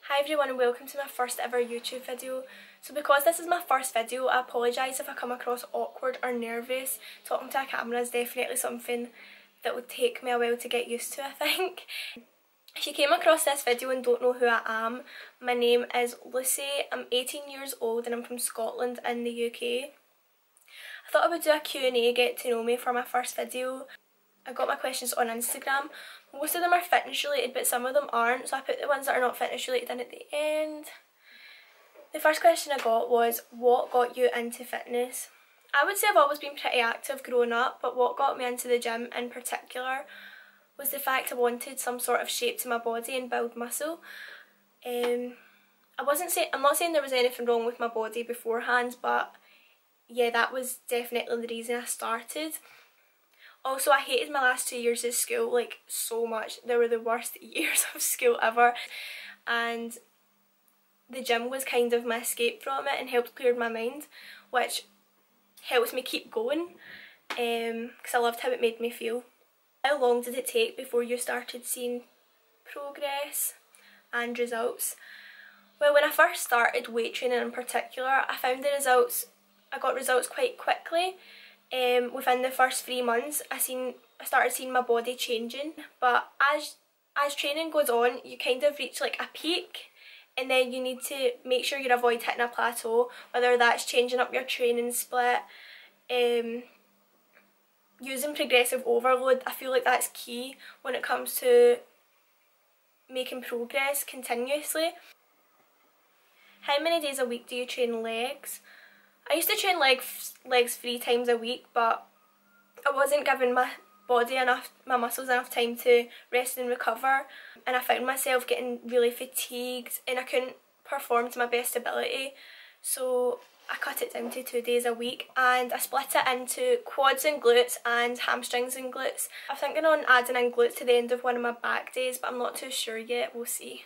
Hi everyone and welcome to my first ever YouTube video. So because this is my first video, I apologise if I come across awkward or nervous. Talking to a camera is definitely something that would take me a while to get used to, I think. If you came across this video and don't know who I am, my name is Lucy. I'm 18 years old and I'm from Scotland in the UK. I thought I would do a Q&A, get to know me for my first video. I got my questions on Instagram. Most of them are fitness related but some of them aren't, so I put the ones that are not fitness related in at the end. The first question I got was, what got you into fitness? I would say I've always been pretty active growing up, but what got me into the gym in particular was the fact I wanted some sort of shape to my body and build muscle. I'm not saying there was anything wrong with my body beforehand, but yeah, that was definitely the reason I started. Also, I hated my last 2 years of school like so much. They were the worst years of school ever, and the gym was kind of my escape from it and helped clear my mind, which helps me keep going because I loved how it made me feel. How long did it take before you started seeing progress and results? Well, when I first started weight training in particular, I got results quite quickly. Within the first 3 months I started seeing my body changing, but as training goes on you kind of reach like a peak and then you need to make sure you avoid hitting a plateau, whether that's changing up your training split, using progressive overload. I feel like that's key when it comes to making progress continuously. How many days a week do you train legs? I used to train legs 3 times a week, but I wasn't giving my muscles enough time to rest and recover, and I found myself getting really fatigued and I couldn't perform to my best ability, so I cut it down to 2 days a week and I split it into quads and glutes and hamstrings and glutes. I'm thinking on adding in glutes to the end of one of my back days, but I'm not too sure yet, we'll see.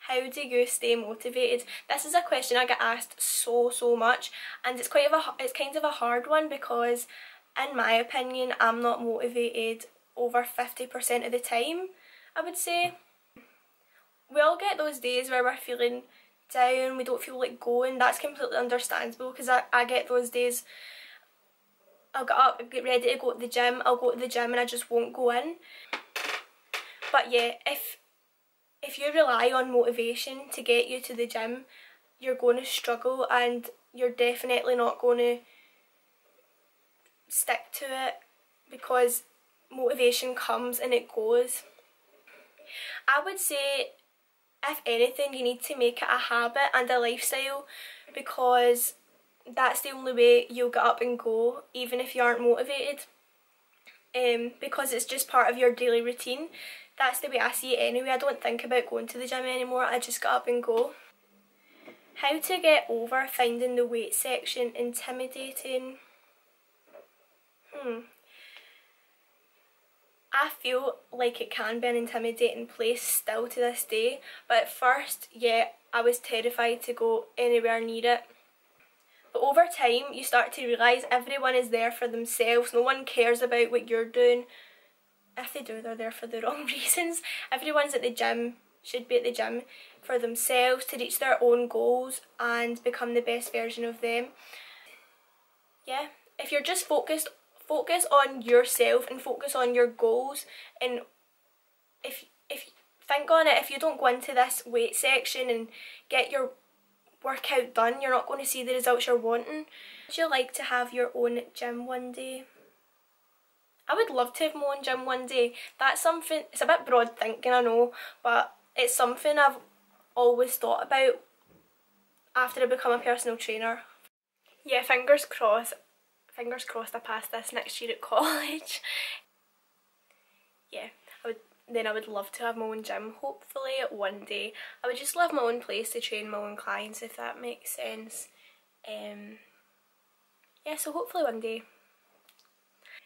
How do you stay motivated? This is a question I get asked so much, and it's kind of a hard one because in my opinion I'm not motivated over 50% of the time, I would say. We all get those days where we're feeling down, we don't feel like going. That's completely understandable because I get those days. I'll get up, get ready to go to the gym, I'll go to the gym and I just won't go in. But yeah, if you rely on motivation to get you to the gym, you're going to struggle and you're definitely not going to stick to it because motivation comes and it goes. I would say, if anything, you need to make it a habit and a lifestyle because that's the only way you'll get up and go even if you aren't motivated, because it's just part of your daily routine. That's the way I see it anyway. I don't think about going to the gym anymore, I just get up and go. How to get over finding the weight section intimidating? I feel like it can be an intimidating place still to this day, but at first, yeah, I was terrified to go anywhere near it. But over time you start to realise everyone is there for themselves, no one cares about what you're doing. If they do, they're there for the wrong reasons. Everyone's at the gym, should be at the gym for themselves to reach their own goals and become the best version of them. Yeah, if you're just focus on yourself and focus on your goals, and if think on it, if you don't go into this weight section and get your workout done, you're not going to see the results you're wanting. Would you like to have your own gym one day? I would love to have my own gym one day. That's something, it's a bit broad thinking I know, but it's something I've always thought about after I become a personal trainer. Yeah, fingers crossed I pass this next year at college. Yeah, I would love to have my own gym, hopefully one day. I would just love my own place to train my own clients, if that makes sense. Yeah, so hopefully one day.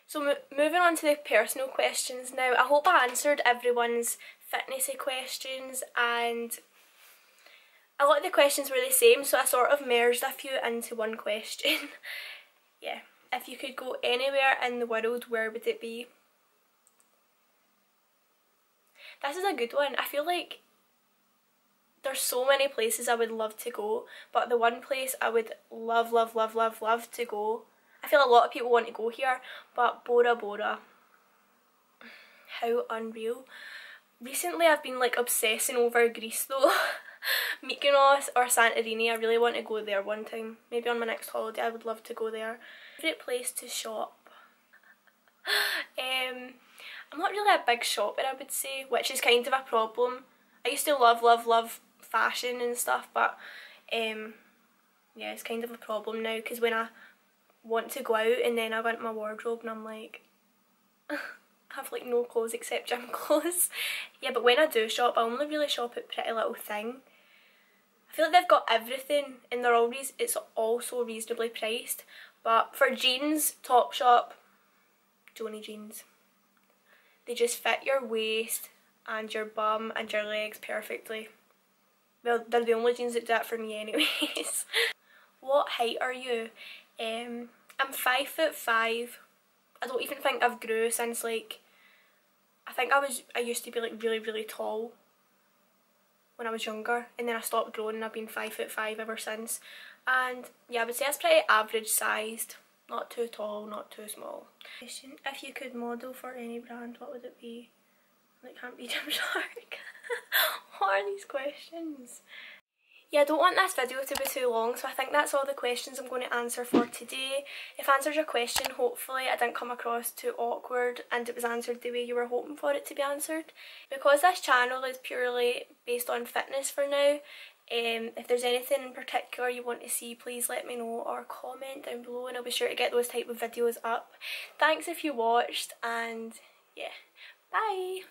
So moving on to the personal questions now. I hope I answered everyone's fitnessy questions, and a lot of the questions were the same, so I sort of merged a few into one question. Yeah, if you could go anywhere in the world, where would it be? This is a good one. I feel like There's so many places I would love to go, but the one place I would love to go, I feel a lot of people want to go here, but Bora Bora. How unreal. Recently I've been like obsessing over Greece though. Mykonos or Santorini, I really want to go there one time. Maybe on my next holiday I would love to go there. Favourite place to shop? I'm not really a big shopper, I would say, which is kind of a problem. I used to love fashion and stuff, but yeah, it's kind of a problem now, because when I want to go out and then I go into my wardrobe and I'm like, I have like no clothes except gym clothes. Yeah, but when I do shop, I only really shop at Pretty Little Thing. I feel like they've got everything and they're always, it's also reasonably priced. But for jeans, Topshop, Joni jeans. They just fit your waist and your bum and your legs perfectly. Well, they're the only jeans that do that for me anyways. What height are you? I'm 5'5". I don't even think I've grew since like, I used to be like really tall when I was younger, and then I stopped growing and I've been 5'5" ever since. And yeah, I would say that's pretty average sized. Not too tall, not too small. If you could model for any brand, what would it be? It can't be Gymshark. What are these questions? Yeah, I don't want this video to be too long, so I think that's all the questions I'm going to answer for today. If I answered your question, hopefully I didn't come across too awkward and it was answered the way you were hoping for it to be answered. Because this channel is purely based on fitness for now, if there's anything in particular you want to see, please let me know or comment down below and I'll be sure to get those type of videos up. Thanks if you watched, and yeah, bye!